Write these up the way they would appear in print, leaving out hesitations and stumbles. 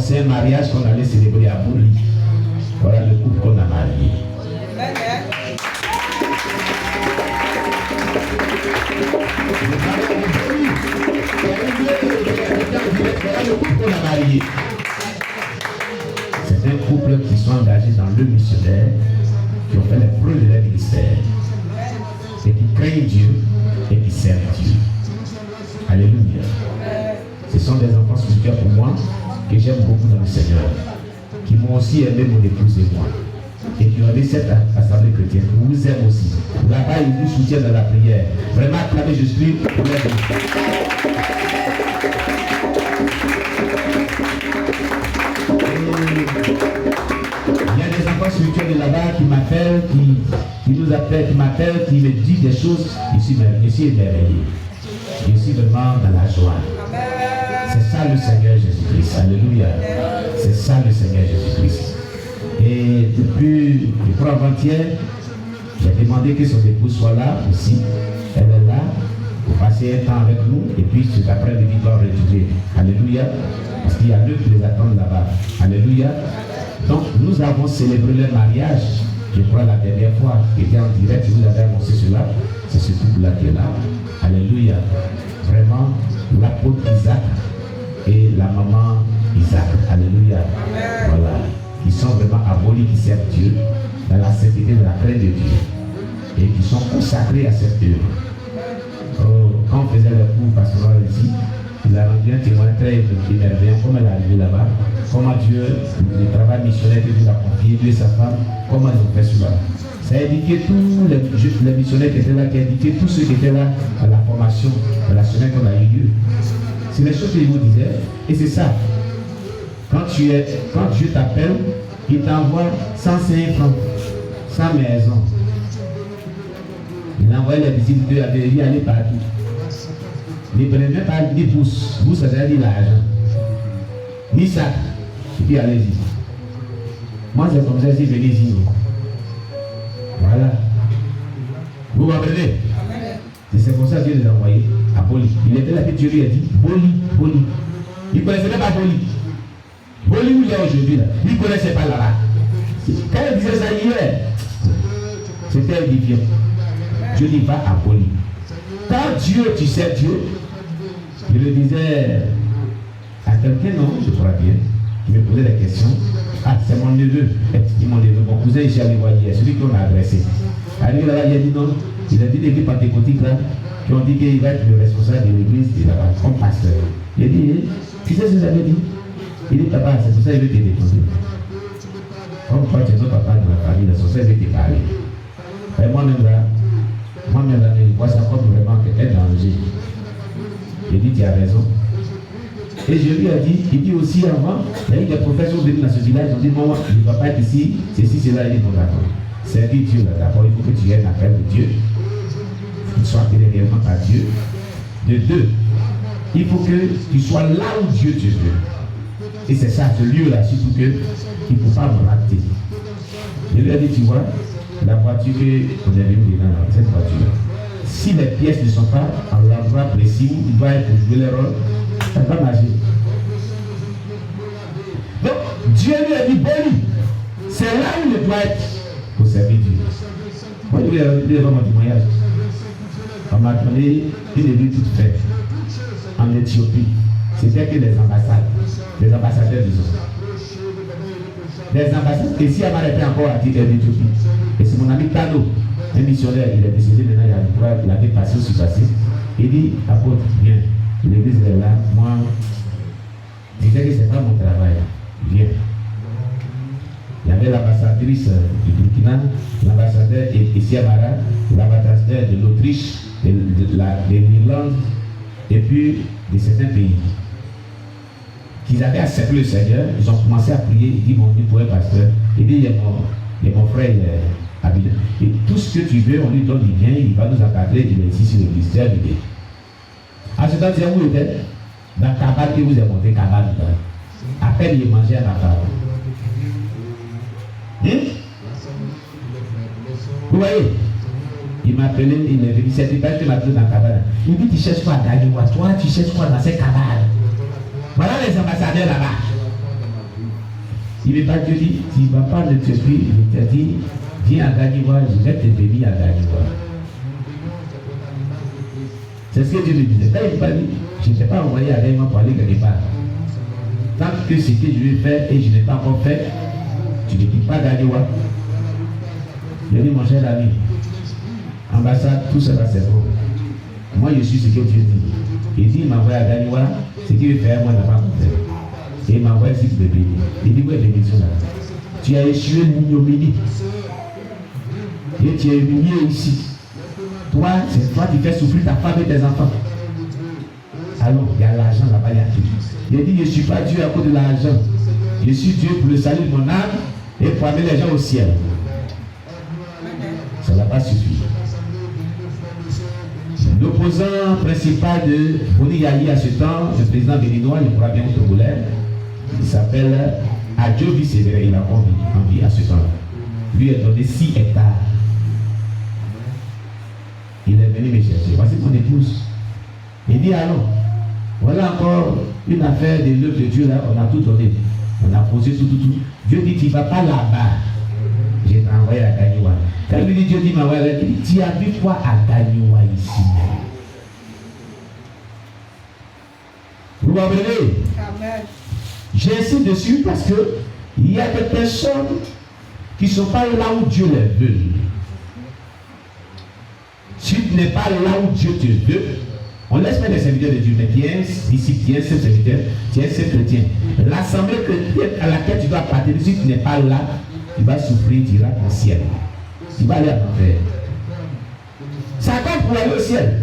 c'est un mariage qu'on allait célébrer à Bouli. Voilà le couple qu'on a marié. Voilà le couple qu'on a marié. C'est un couple qui sont engagés dans le missionnaire, qui ont fait les preuves de leur ministère, et qui craignent Dieu et qui servent Dieu. Alléluia. Ce sont des enfants spirituels pour moi que j'aime beaucoup dans le Seigneur, qui m'ont aussi aimé mon épouse et moi, et qui ont aimé cette assemblée chrétienne. Nous vous aime aussi. Là-bas, ils nous soutiennent dans la prière. Vraiment, acclamez Jésus pour leur vie. Il y a des enfants spirituels là-bas qui m'appellent, qui nous appellent, qui m'appellent, qui me disent des choses. Je suis émerveillé. Je suis vraiment dans la joie. C'est ça le Seigneur Jésus-Christ. Alléluia. C'est ça le Seigneur Jésus-Christ. Et depuis, je crois avant-hier, j'ai demandé que son épouse soit là aussi. Elle est là pour passer un temps avec nous. Et puis cet après-midi, il doit retrouver. Alléluia. Parce qu'il y a deux qui les attendent là-bas. Alléluia. Donc, nous avons célébré leur mariage, je crois, la dernière fois, qui était en direct. Vous avez annoncé cela. C'est ce couple-là qui est là. Alléluia. Vraiment, l'apôtre Isaac et la maman Isaac. Alléluia. Voilà. Ils sont vraiment abolis, qui servent Dieu dans la sainteté de la crainte de Dieu. Et qui sont consacrés à cette œuvre. Quand on faisait le cours pastoral ici, il a rendu un témoin très émerveillant, comme elle est arrivée là-bas, comment Dieu, le travail missionnaire que Dieu a confié, Dieu et sa femme, comment ils ont fait cela. Ça a indiqué tous les missionnaires qui étaient là, qui a indiqué tous ceux qui étaient là à la formation de la semaine qu'on a eu lieu. C'est les choses que je vous disais, et c'est ça. Quand Dieu t'appelle, il t'envoie 105 francs, 100 maisons. Il envoie les disciples de aller partout. Ne prenez même pas ni bourse, bourse ça veut dire l'argent, ni sac, et puis allez-y. Moi c'est comme ça, si venez-y. Voilà. Vous comprenez? C'est comme ça que Dieu les a envoyés à Boli. Il était là que Dieu lui a dit Boli. Il ne connaissait même pas Boli. Boli où il est aujourd'hui là, il ne connaissait pas là-bas. Quand il disait ça hier, c'était édifiant. Dieu dit va à Boli. Quand Dieu, tu sais Dieu, je le disais à quelqu'un, non, je crois bien, qui me posait des questions. Ah, c'est mon neveu. Il mon neveu, mon cousin, ici allé voir hier, celui qu'on a adressé. Arrivé là-bas, il a dit non. Il a dit l'église pentecôtique là, qui ont dit qu'il va être le responsable de l'église là-bas, comme pasteur. Il a dit, tu sais ce que ça veut dire? Il dit, papa, c'est pour ça qu'il veut te déposer. Comme toi, tu es notre papa de la famille, c'est pour ça qu'il veut te parler. Et moi-même là, je vois ça comme vraiment un danger. Il dit, tu as raison. Et je lui ai dit, il dit aussi avant, il y a eu des professeurs venus dans ce village, ils ont dit, maman, il ne va pas être ici, ceci, cela, il dit, non, d'accord. Servir Dieu, là, d'abord, il faut que tu aies la crainte de Dieu, que tu sois appelé réellement par Dieu. De deux, il faut que tu sois là où Dieu te veut. Et c'est ça, ce lieu-là, surtout qu'il ne faut pas me rater. Je lui ai dit, tu vois, la voiture qu'on est venu dedans, cette voiture, si les pièces ne sont pas en l'endroit précis où il doit être pour jouer le rôle, ça ne va pas marcher. Donc, Dieu lui a dit, Boli, c'est là où il doit être pour servir Dieu. Moi, je vais revenir devant mon témoignage. On m'a donné une église toute faite en Éthiopie. C'était que les ambassadeurs, disons. Les ambassadeurs, et si Amar était encore à dire d'Éthiopie, et c'est mon ami Tano, un missionnaire, il est décédé maintenant, il avait passé aussi passé. Il dit, apôtre, viens, l'église est là, moi, je disais que ce n'est pas mon travail, viens. Il y avait l'ambassadrice du Burkina, l'ambassadeur ici à Mara, l'ambassadeur de l'Autriche, de l'Irlande, et puis de certains pays. Qu'ils avaient accepté le Seigneur, ils ont commencé à prier, ils disent, mon Dieu, pour un pasteur, il dit, il y a mon frère, Abidjan. Et tout ce que tu veux, on lui donne, il vient, il va nous encadrer, il est ici sur l'église, c'est l'idée. En ce temps, c'est où il était? Dans Kabal, que vous avez monté Kabal. À peine il mangeait à la table. Vous voyez? Il m'a appelé, il est venu, c'était pas qu'il m'a appelé dans Kabal. Il dit, tu cherches quoi à Gagnoua? Toi, tu cherches quoi dans ces Kabal? Voilà les ambassadeurs là-bas. Il ne veut pas Dieu dit, tu ne vas pas de te prier, il t'a dit, viens à Ganiwa, je vais te bénir à Ganiwa. C'est ce que Dieu me disait. Quand il m'a dit, je ne t'ai pas envoyé à Ganiwa pour aller quelque part. Tant que ce que je vais faire et je n'ai pas encore fait, tu ne quittes pas Ganiwa. Je dis, mon cher ami, ambassade, tout cela c'est bon. Moi je suis ce que Dieu dit. Il dit, il m'a envoyé à Ganiwa, ce qu'il veut faire, moi je n'ai pas encore fait. Et il m'a envoyé ici pour te bénir. Il dit, où est bénédiction là? Tu as échoué l'ignominie. Et tu es humilié ici. Toi qui fais souffrir ta femme et tes enfants. Alors, il y a l'argent là-bas, il y a tout. Il dit, je ne suis pas Dieu à cause de l'argent. Je suis Dieu pour le salut de mon âme et pour amener les gens au ciel. Ça ne va pas suffire. L'opposant principal de Boni Yahi à ce temps, le président béninois, il pourra bien au Togolais, il s'appelle Adjovi Sévère, il a envie à ce temps. Lui a donné 6 hectares. Il est venu me chercher. Voici mon épouse. Il dit alors, voilà encore une affaire de l'œuvre de Dieu là, on a tout donné. On a posé tout. Dieu dit, tu ne vas pas là-bas. J'ai envoyé à Ganiwa. Quand lui dit, Dieu dit, il dit, tu as vu quoi à Ganiwa ici? Vous comprenez? J'insiste dessus parce que il y a des personnes qui ne sont pas là où Dieu les veut. Si tu n'es pas là où Dieu te veut, on laisse faire des serviteurs de Dieu, mais tu es ici, tu es un serviteur, tu es un chrétien. L'assemblée chrétienne à laquelle tu dois partir, si tu n'es pas là, tu vas souffrir, tu iras au ciel. Tu vas aller à l'enfer. Ça compte pour aller au ciel.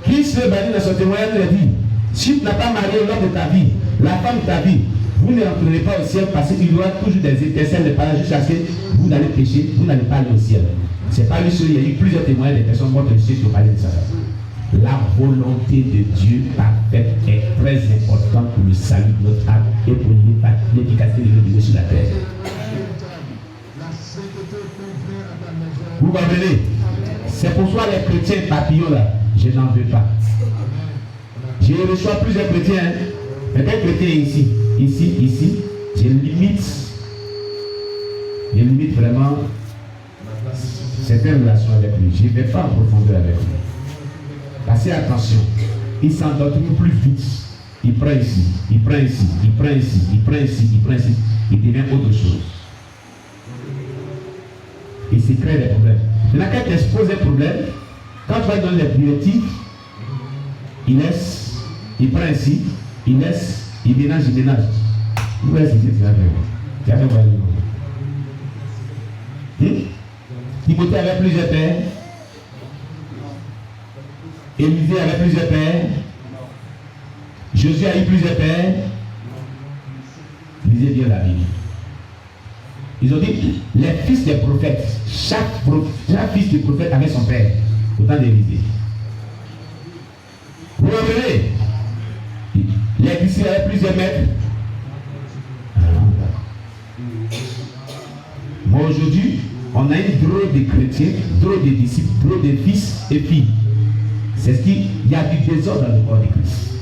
Christ le banni dans son témoignage nous dit, si tu n'as pas marié l'homme de ta vie, la femme de ta vie, vous ne rentrerez pas au ciel parce qu'il y aura toujours des étincelles de parole jusqu'à ce que vous n'allez pécher, vous n'allez pas aller au ciel. C'est pas lui seul, il y a eu plusieurs témoignages des personnes mortes ici qui ont parlé de ça. La volonté de Dieu parfaite est très importante pour le salut de notre âme et pour l'efficacité de Dieu sur la terre. Vous comprenez? C'est pour ça les chrétiens papillons là, je n'en veux pas. Je reçois plusieurs chrétiens, mais quel chrétien ici, je limite vraiment certaines relations avec lui. Je ne vais pas en profondeur avec lui. Passez attention, il s'endort plus vite. Il prend ici, il prend ici, il prend ici, il prend ici, il prend ici, il devient autre chose. Il se crée des problèmes. Maintenant, quand tu exposes un problème, quand tu vas donner les directives, il laisse, il prend ici, il laisse, il ménage, il ménage. Où est-ce que tu as fait? Tu as fait quoi? Timothée avait plusieurs pères. Élisée avait plusieurs pères. Josué a eu plusieurs pères. Lisez bien la Bible. Ils ont dit, les fils des prophètes, chaque fils du prophète avait son père, autant d'Élisée. Vous comprenez? Les disciples avaient plusieurs maîtres. Moi aujourd'hui, on a une drôle de chrétiens, drôle de disciples, drôle de fils et filles. C'est ce qu'il y a du désordre dans le corps de Christ.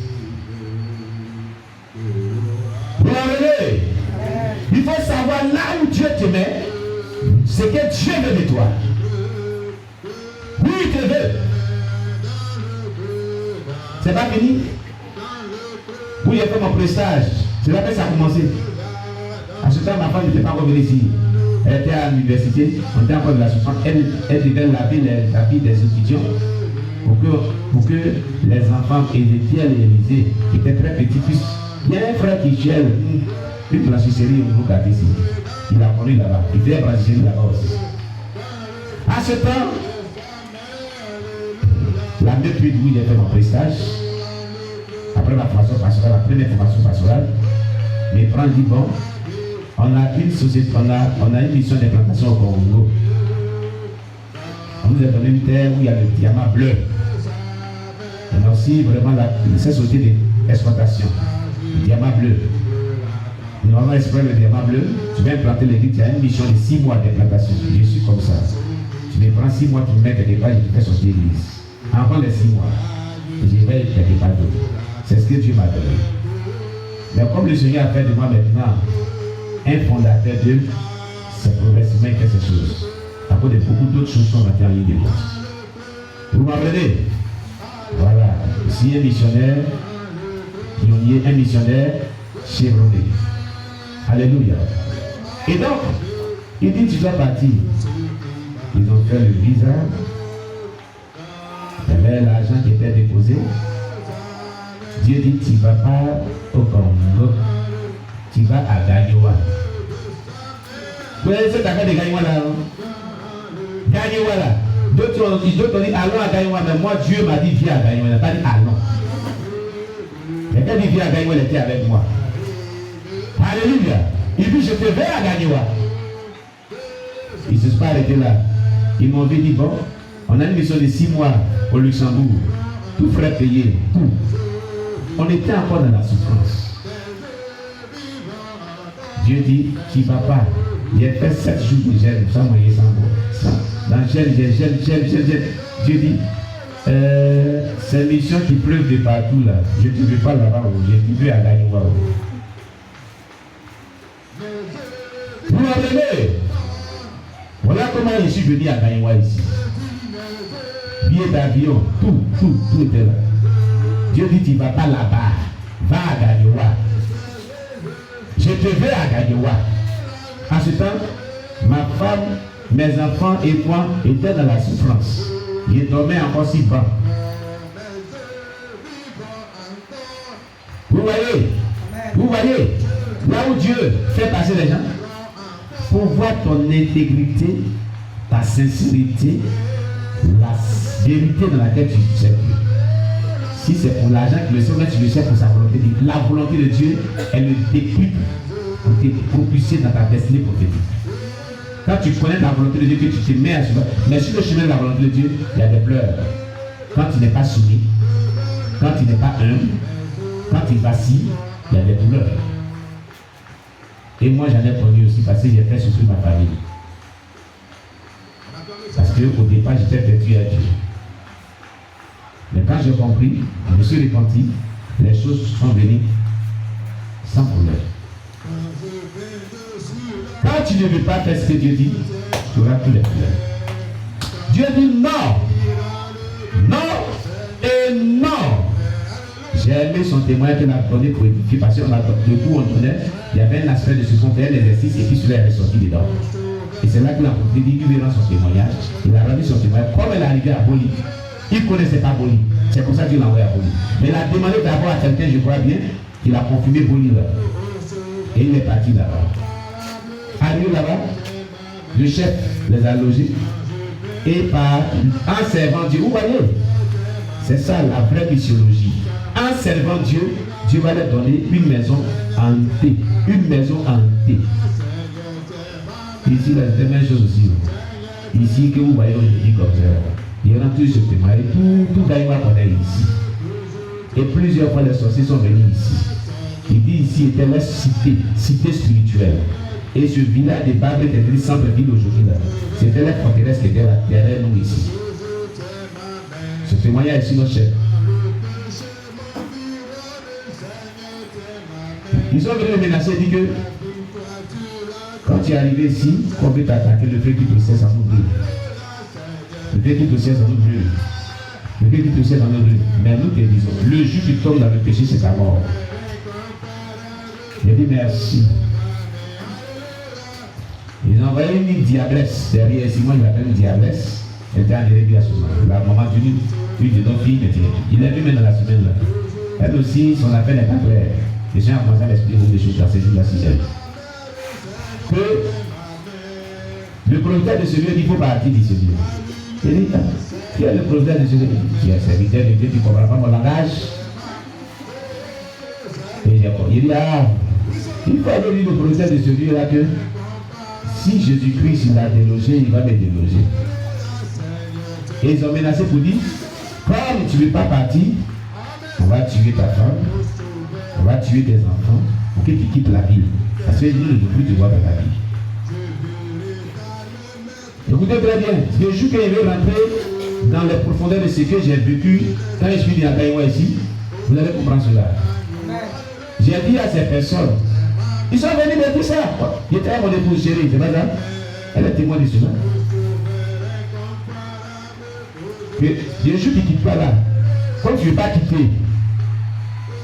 Vous comprenez? Il faut savoir là où Dieu te met, ce que Dieu veut de toi. Où il te veut. C'est pas fini. Où j'ai fait mon prestage. C'est là que ça a commencé. À ce temps, ma femme n'était pas revenue ici. Elle était à l'université, on était encore de la souffrance. Elle devait laver les habits des étudiants pour que les enfants Ézéchiel et Élisée étaient très petits puissent. Il y a un frère qui gère une blanchisserie au Boucati ici. Il a connu là-bas. Il fait la blanchisserie là-bas aussi. À ce temps, la même pluie où j'ai fait mon prestage, après ma formation pastorale, la première formation pastorale, mes parents disent bon, on a une société, on a une mission d'implantation au Congo. On nous a donné une terre où il y a le diamant bleu. On a aussi vraiment cette société d'exploitation, le diamant bleu. Nous allons exploiter le diamant bleu. Tu vas implanter l'église, tu as une mission de 6 mois d'implantation. Je suis comme ça. Tu me prends 6 mois, tu me mets quelque part et tu fais sortir l'église. Avant les 6 mois, je vais quelque part d'autre. C'est ce que Dieu m'a donné. Mais comme le Seigneur a fait de moi maintenant un fondateur de, c'est progressivement qu'il fait ces choses. À cause de beaucoup d'autres choses qu'on va faire en ligne de compte. Vous m'apprenez? Voilà. Si un missionnaire, pionnier, un missionnaire chevronné. Alléluia. Et donc, il dit tu dois partir. Ils ont fait le visa. Il y avait l'argent qui était déposé. Dieu dit tu ne vas pas au Congo, tu vas à Gagnoa. Vous voyez cette affaire de Gagnoa là? Gagnoa là. D'autres ont dit allons à Gagnoa, mais moi Dieu m'a dit viens à Gagnoa, il n'a pas dit allons. Mais quand il dit viens à Gagnoa, il était avec moi. Alléluia. Il dit je te vais à Gagnoa. Ils ne se sont pas arrêtés là. Ils m'ont dit bon, on a une mission de 6 mois au Luxembourg, tout frais payé, tout. On était encore dans la souffrance. Dieu dit, tu ne vas pas. J'ai fait 7 jours de gel, sans moyen, sans bois. Dans gel. Dieu dit, ces missions qui pleuvent de partout là, je ne te veux pas là-bas, je te veux à Gagnoa. Vous m'entendez? Voilà comment je suis venu à Gagnoa ici. Billet d'avion, tout était là. Dieu dit, tu ne vas pas là-bas, va à Gagnoa. Je te veux à Gagnoa. En ce temps, ma femme, mes enfants et moi étaient dans la souffrance. Ils dormaient encore si bas. Vous voyez, là où Dieu fait passer les gens, pour voir ton intégrité, ta sincérité, la vérité dans laquelle tu sais Dieu. Si c'est pour l'argent que le Seigneur, tu le sais pour sa volonté. La volonté de Dieu, elle le décuple pour te propulser dans ta destinée prophétique. Quand tu connais la volonté de Dieu, que tu te mets à suivre. Mais sur le chemin de la volonté de Dieu, il y a des pleurs. Quand tu n'es pas soumis, quand tu n'es pas humble, quand tu vacilles, il y a des douleurs. Et moi, j'en ai connu aussi parce que j'ai fait souffrir ma famille. Parce qu'au départ, j'étais perdu à Dieu. Mais quand j'ai compris, je me suis repenti, les choses sont venues sans problème. Quand tu ne veux pas faire ce que Dieu dit, tu auras tous les problèmes. Dieu dit non, non et non. J'ai aimé son témoin qu'il a donné pour édifier parce que le coup on donnait, il y avait un aspect de ce qu'on faisait l'exercice et puis celui-là est ressorti dedans. Et c'est là qu'il a compris, il lui rend son témoignage, il a rendu son témoignage. Comme elle est arrivée à Boli, il ne connaissait pas Boli. C'est pour ça qu'il l'a envoyé à Boli. Mais il a demandé d'abord à quelqu'un, je crois bien, qu'il a confirmé Boli là. Et il est parti là-bas. Arrivé là-bas, le chef les a logés. Et en servant Dieu, vous voyez, c'est ça la vraie missiologie. En servant Dieu, Dieu va leur donner une maison hantée. Une maison hantée. Ici, c'est la même chose aussi. Ici, que vous voyez aujourd'hui comme ça. Il rentre ce témoin et tout Gagnoa connaît ici. Et plusieurs fois les sorciers sont venus ici. Il dit ici était la cité spirituelle. Et ce village de Babel était une centre-ville aujourd'hui là. C'était la forteresse qui était là, derrière nous ici. Ce témoignage ici, notre chef. Ils sont venus me menacer et dire que quand tu es arrivé ici, on veut t'attaquer, le feu qui te sert, ça nous brûle. Le feu qui te sert, ça nous brûle. Le feu qui te sert, ça nous brûle. Mais nous te disons, le jour qui tombe dans le péché, c'est ta mort. J'ai dit merci. Ils ont envoyé une diablesse derrière ici. Moi, je l'appelle une diablesse. Elle était en Érébi à ce moment. La maman d'une de nos filles, il est vu même dans la semaine là. Elle aussi, son appel n'est pas clair. Les gens ont commencé à m'expliquer des choses dans ces jours-là, si j'aime. Que le prophète de ce lieu dit qu'il faut partir de ce lieu. Il dit, qui est le prophète de ce lieu? Qui est serviteur de Dieu, tu ne comprends pas mon langage? Et il dit, il faut aller dire le prophète de ce lieu là que si Jésus-Christ il a délogé, il va me déloger. Et ils ont menacé pour dire, comme tu ne veux pas partir, on va tuer ta femme, on va tuer tes enfants pour que tu quittes la ville. Parce que nous ne voulons plus te voir dans la ville. Écoutez très bien, le jour que je vais rentrer dans les profondeurs de ce que j'ai vécu, quand je suis venu à Gagnoa ici, vous allez comprendre cela. J'ai dit à ces personnes, ils sont venus me dire ça. J'étais à mon épouse chérie, c'est pas ça? Elle est témoin de cela. Bien sûr, tu ne quittes pas là. Quand tu ne veux pas quitter,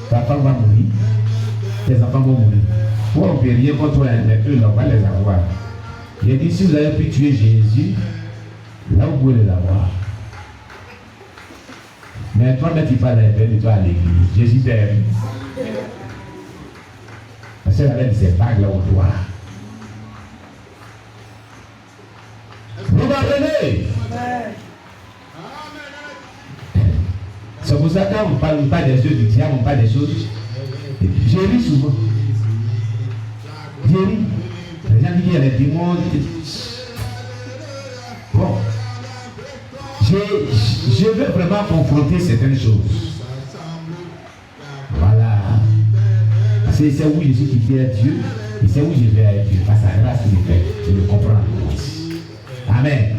ta femme va mourir, tes enfants vont mourir. Toi, on ne peut rien contre eux, eux, on va les avoir. J'ai dit, si vous avez pu tuer Jésus, là vous pouvez les avoir. Mais toi, tu parles d'un père de toi à l'église. Jésus t'aime. Parce qu'elle avait ses bagues là au doigt. Vous comprenez? C'est pour ça que quand on ne parle pas des choses du diable, on parle des choses. Je ris souvent. Je ris. Les gens disent qu'il y a des démons. Bon. Je veux vraiment confronter certaines choses. Voilà. C'est où je suis quitté à Dieu et c'est où je vais à Dieu. Parce que la grâce qu'il fait, je le comprends. Amen.